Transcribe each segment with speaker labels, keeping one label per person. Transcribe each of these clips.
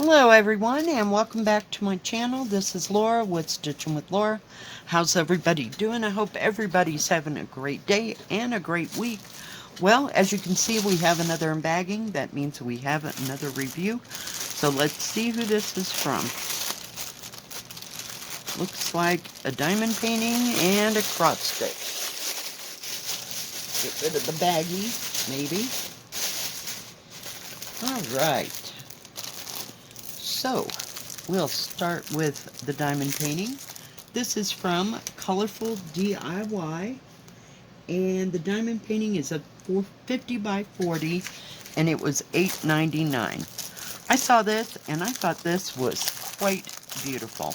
Speaker 1: Hello everyone and welcome back to my channel. This is Laura with Stitching with Laura. How's everybody doing? I hope everybody's having a great day and a great week. Well, as you can see, we have another embagging. That means we have another review. So let's see who this is from. Looks like a diamond painting and a cross stitch. Get rid of the baggie, maybe. Alright. So, we'll start with the diamond painting. This is from ColorfulDIY, and the diamond painting is a 50 by 40, and it was $8.99. I saw this, and I thought this was quite beautiful.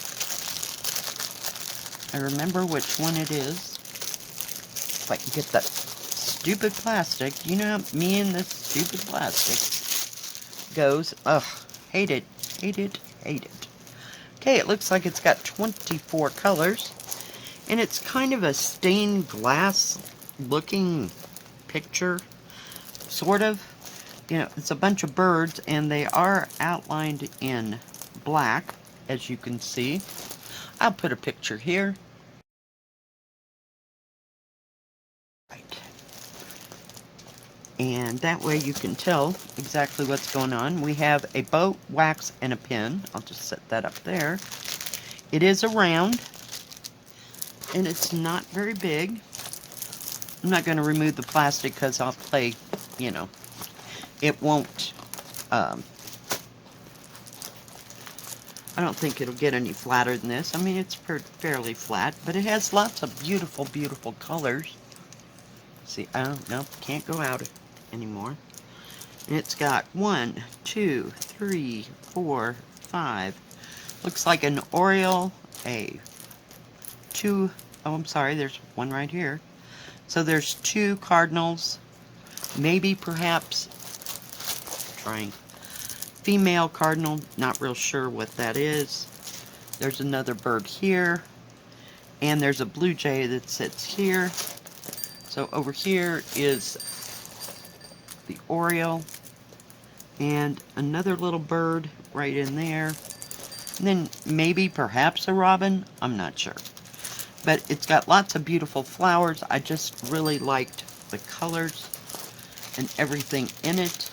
Speaker 1: I remember which one it is. If I can get that stupid plastic. You know, me and this stupid plastic goes. Ugh, hate it. Hate it, hate it. Okay, it looks like it's got 24 colors, and it's kind of a stained glass looking picture, sort of. You know, it's a bunch of birds, and they are outlined in black, as you can see. I'll put a picture here. Right. And that way you can tell exactly what's going on. We have a bow, wax, and a pin. I'll just set that up there. It is a round, and it's not very big. I'm not going to remove the plastic because I'll play, you know, it won't, I don't think it'll get any flatter than this. I mean, it's fairly flat, but it has lots of beautiful, beautiful colors. See, oh, no, can't go out anymore. And it's got 1, 2, 3, 4, 5. Looks like an Oriole, a 2, oh, I'm sorry, there's one right here. So there's 2 cardinals, maybe perhaps, trying, female cardinal, not real sure what that is. There's another bird here, and there's a blue jay that sits here. So over here is the Oriole, and another little bird right in there. And then maybe, perhaps a robin, I'm not sure. But it's got lots of beautiful flowers. I just really liked the colors and everything in it.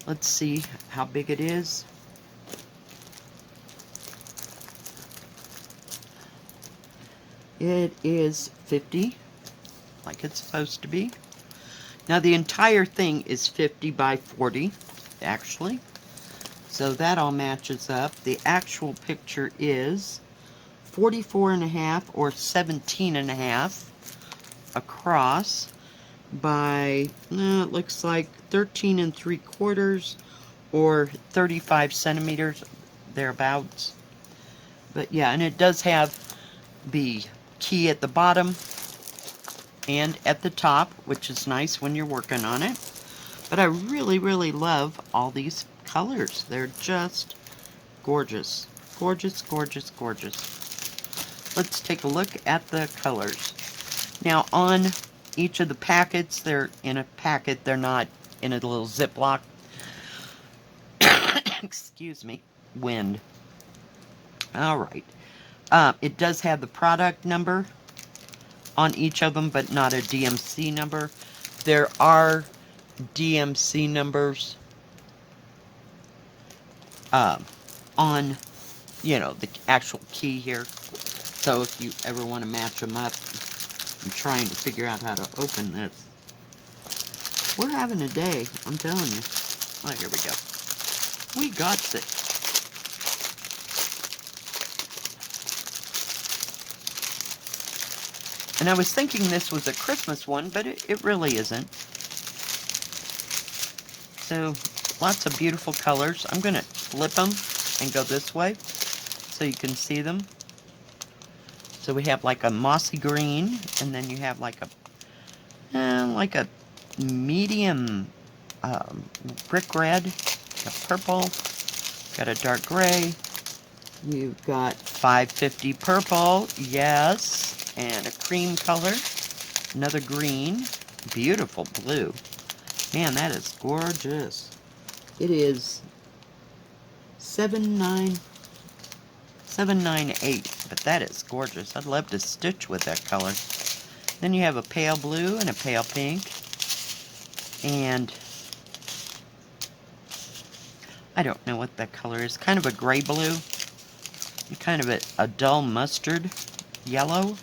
Speaker 1: Let's see how big it is. It is 50, like it's supposed to be. Now the entire thing is 50 by 40, actually. So that all matches up. The actual picture is 44.5 or 17.5 across by, it looks like 13 3/4 or 35 centimeters, thereabouts. But yeah, and it does have the key at the bottom and at the top, which is nice when you're working on it. But I really, really love all these colors. They're just gorgeous. Gorgeous, gorgeous, gorgeous. Let's take a look at the colors. Now on each of the packets, they're in a packet, they're not in a little Ziploc. Excuse me. Wind. Alright. It does have the product number on each of them, but not a DMC number. There are DMC numbers on, you know, the actual key here. So if you ever want to match them up, I'm trying to figure out how to open this. We're having a day, I'm telling you. Oh, here we go. We got it. And I was thinking this was a Christmas one, but it really isn't. So, lots of beautiful colors. I'm going to flip them and go this way so you can see them. So we have like a mossy green, and then you have like a medium brick red, a purple, got a dark gray. You've got 550 purple, yes, and a cream color, another green, beautiful blue. Man, that is gorgeous. It is 798. But that is gorgeous. I'd love to stitch with that color. Then you have a pale blue and a pale pink. And I don't know what that color is. Kind of a gray blue. And kind of a dull mustard yellow.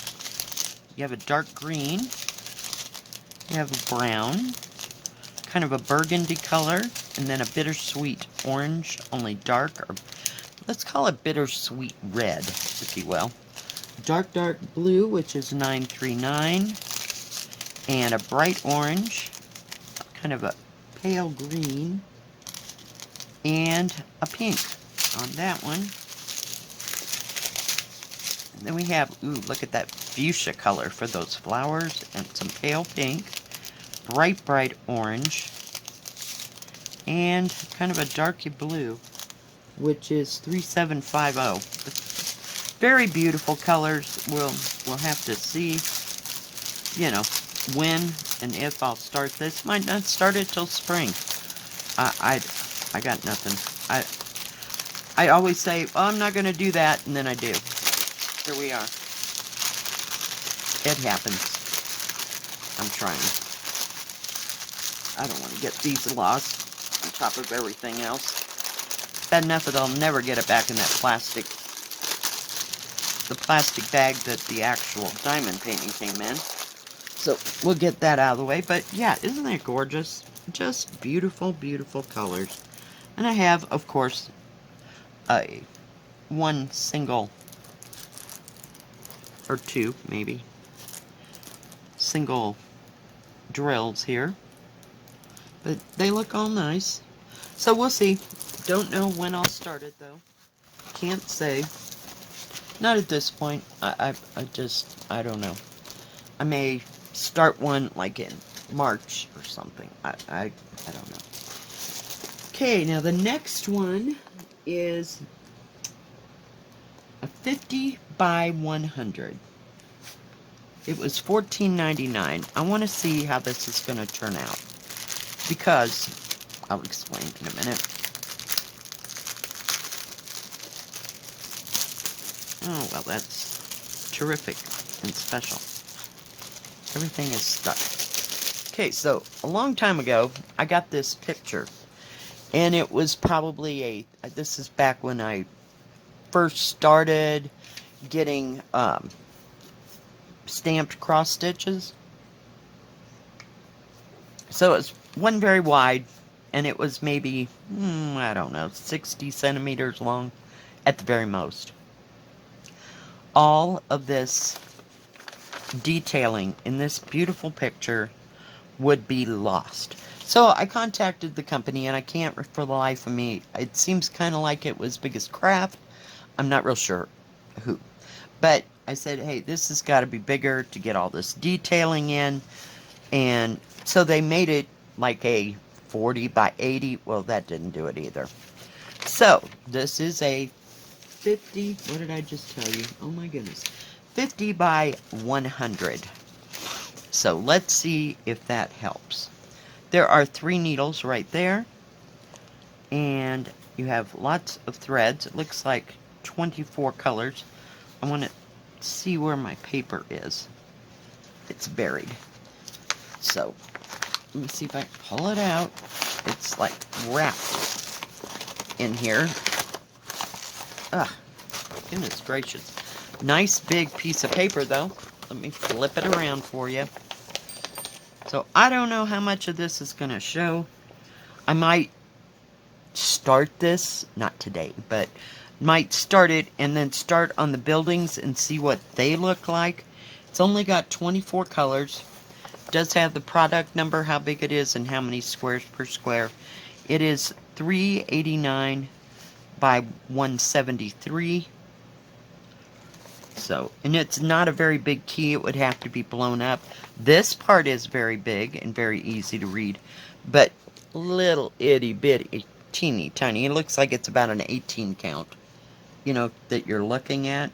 Speaker 1: You have a dark green. You have a brown. Kind of a burgundy color. And then a bittersweet orange, only dark. Or let's call it bittersweet red, if you will. Dark blue, which is 939. And a bright orange. Kind of a pale green. And a pink on that one. And then we have, ooh, look at that fuchsia color for those flowers, and some pale pink, bright orange, and kind of a darky blue, which is 3750. Very beautiful colors. We'll have to see, you know, when and if I'll start this. Might not start it till spring. I got nothing. I always say, oh, I'm not going to do that, and then I do. Here we are. It happens. I'm trying. I don't want to get these lost on top of everything else. Bad enough that I'll never get it back in that the plastic bag that the actual diamond painting came in. So we'll get that out of the way. But yeah, isn't that gorgeous? Just beautiful, beautiful colors. And I have, of course, one single, or two maybe, single drills here. But they look all nice. So we'll see. Don't know when I'll start it though. Can't say. Not at this point. I don't know. I may start one like in March or something. I don't know. Okay, now the next one is a 50 by 100. It was $14.99. I want to see how this is going to turn out, because I'll explain in a minute. Oh, well, that's terrific and special. Everything is stuck. Okay, so a long time ago, I got this picture, and it was probably this is back when I first started getting stamped cross stitches. So it wasn't very wide, and it was maybe, I don't know, 60 centimeters long at the very most. All of this detailing in this beautiful picture would be lost. So I contacted the company, and I can't for the life of me, it seems kind of like it was Biggest Craft. I'm not real sure who. But I said, hey, this has got to be bigger to get all this detailing in. And so they made it like a 40 by 80. Well, that didn't do it either. So this is a 50, what did I just tell you? Oh my goodness. 50 by 100. So let's see if that helps. There are 3 needles right there. And you have lots of threads. It looks like 24 colors. I want to see where my paper is. It's buried. So, let me see if I can pull it out. It's like wrapped in here. Ah, goodness gracious. Nice big piece of paper though. Let me flip it around for you. So, I don't know how much of this is going to show. I might start this, not today, but might start it and then start on the buildings and see what they look like. It's only got 24 colors. It does have the product number, how big it is, and how many squares per square. It is 389 by 173. So, and it's not a very big key. It would have to be blown up. This part is very big and very easy to read, but little itty bitty, teeny tiny. It looks like it's about an 18 count, you know, that you're looking at.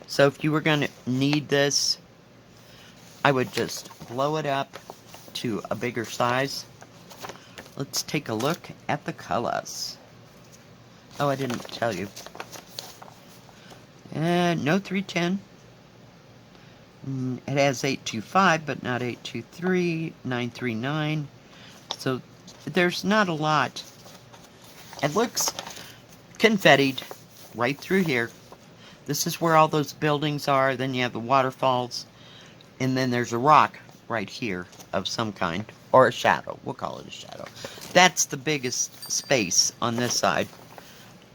Speaker 1: So if you were going to need this, I would just blow it up to a bigger size. Let's take a look at the colors. Oh, I didn't tell you. No 310. It has 825, but not 823, 939. So there's not a lot. It looks confettied right through here. This is where all those buildings are. Then you have the waterfalls. And then there's a rock right here of some kind. Or a shadow. We'll call it a shadow. That's the biggest space on this side.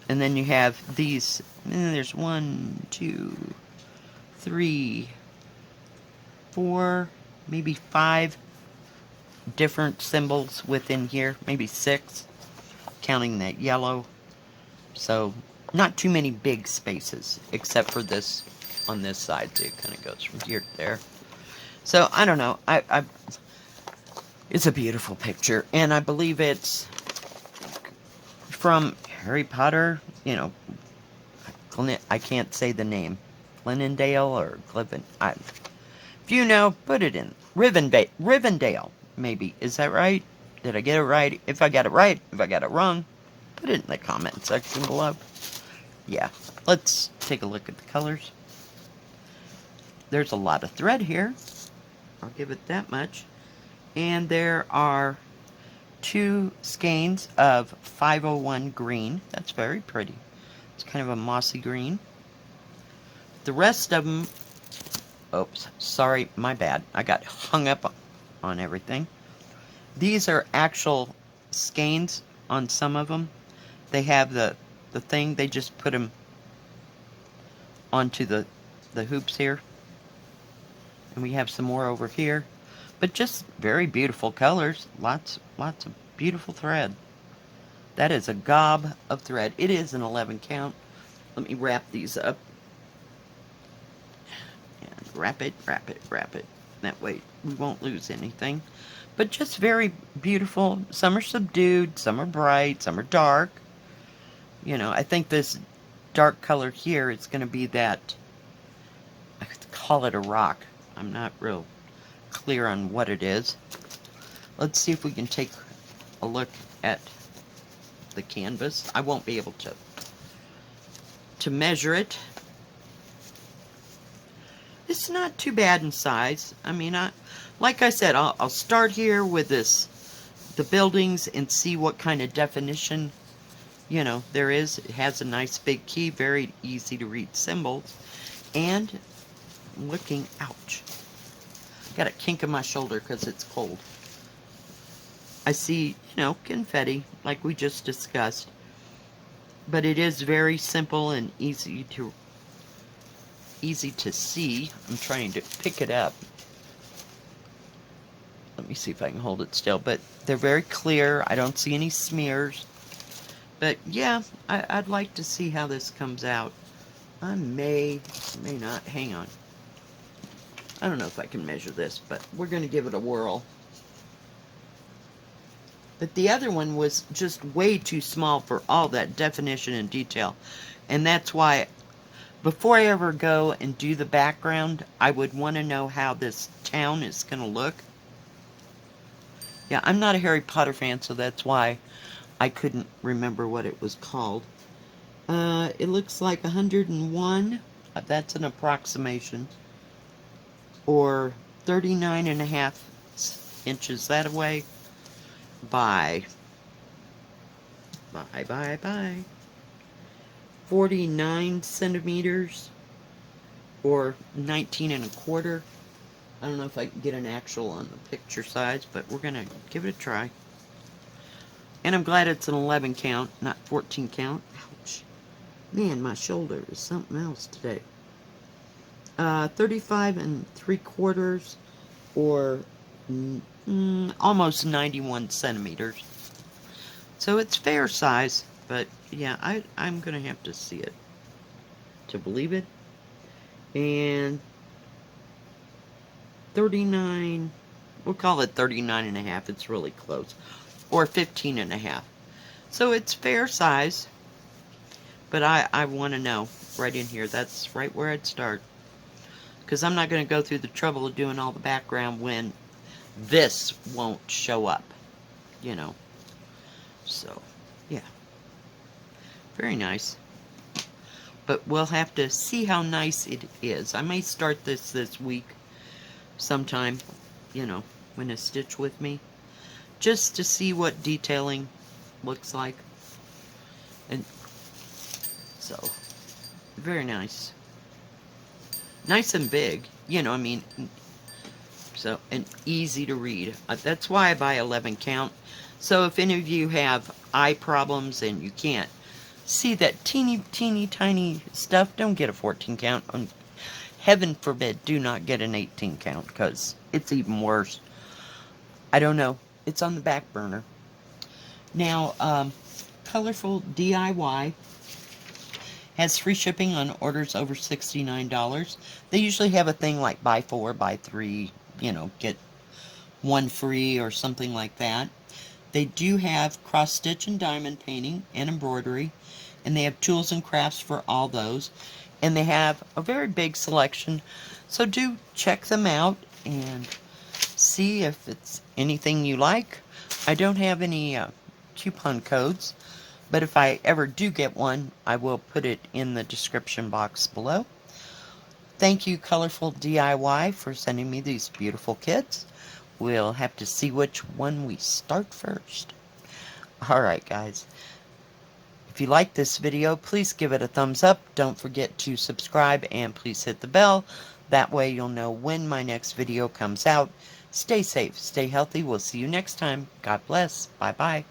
Speaker 1: And then you have these. And there's 1, 2, 3, 4, maybe 5 different symbols within here. Maybe 6, counting that yellow. So, not too many big spaces, except for this on this side. So it kind of goes from here to there. So, I don't know. It's a beautiful picture. And I believe it's from Harry Potter. You know, I can't say the name. Glendale or Glivin. If you know, put it in. Rivendell, maybe. Is that right? Did I get it right? If I got it right, if I got it wrong, put it in the comment section below. Yeah, let's take a look at the colors. There's a lot of thread here. I'll give it that much. And there are 2 skeins of 501 green. That's very pretty. It's kind of a mossy green. The rest of them... Oops, sorry, my bad. I got hung up on everything. These are actual skeins on some of them. They have the thing, they just put them onto the hoops here. And we have some more over here. But just very beautiful colors. Lots of beautiful thread. That is a gob of thread. It is an 11 count. Let me wrap these up. And wrap it. That way we won't lose anything. But just very beautiful. Some are subdued, some are bright, some are dark. You know, I think this dark color here is going to be that, I could call it a rock. I'm not real clear on what it is. Let's see if we can take a look at the canvas. I won't be able to measure it. It's not too bad in size. I mean, like I said, I'll start here with the buildings and see what kind of definition, you know, there is. It has a nice big key, very easy to read symbols. And I'm looking, ouch. Got a kink in my shoulder because it's cold. I see, you know, confetti, like we just discussed. But it is very simple and easy to see. I'm trying to pick it up. Let me see if I can hold it still. But they're very clear. I don't see any smears. But yeah, I'd like to see how this comes out. I may not. Hang on. I don't know if I can measure this, but we're going to give it a whirl. But the other one was just way too small for all that definition and detail. And that's why, before I ever go and do the background, I would want to know how this town is going to look. Yeah, I'm not a Harry Potter fan, so that's why I couldn't remember what it was called. It looks like 101. That's an approximation. Or 39.5 inches that way by 49 centimeters or 19.25. I don't know if I can get an actual on the picture size, but we're gonna give it a try. And I'm glad it's an 11 count, not 14 count. Ouch. Man, my shoulder is something else today. 35.75 or almost 91 centimeters. So it's fair size, but yeah, I'm going to have to see it to believe it. And 39, we'll call it 39.5. It's really close. Or 15.5. So it's fair size, but I want to know right in here. That's right where I'd start. Because I'm not going to go through the trouble of doing all the background when this won't show up, you know. So, yeah. Very nice. But we'll have to see how nice it is. I may start this week sometime, you know, when a stitch with me, just to see what detailing looks like. And so, very nice. Nice and big, you know, I mean, so, and easy to read. That's why I buy 11 count. So if any of you have eye problems and you can't see that teeny tiny stuff, don't get a 14 count. Heaven forbid, do not get an 18 count, because it's even worse. I don't know. It's on the back burner. Now, ColorfulDIY has free shipping on orders over $69. They usually have a thing like buy 4, buy 3, you know, get 1 free or something like that. They do have cross stitch and diamond painting and embroidery, and they have tools and crafts for all those, and they have a very big selection, so do check them out and see if it's anything you like. I don't have any coupon codes, but if I ever do get one, I will put it in the description box below. Thank you, ColorfulDIY, for sending me these beautiful kits. We'll have to see which one we start first. Alright, guys. If you like this video, please give it a thumbs up. Don't forget to subscribe and please hit the bell. That way you'll know when my next video comes out. Stay safe, stay healthy. We'll see you next time. God bless. Bye-bye.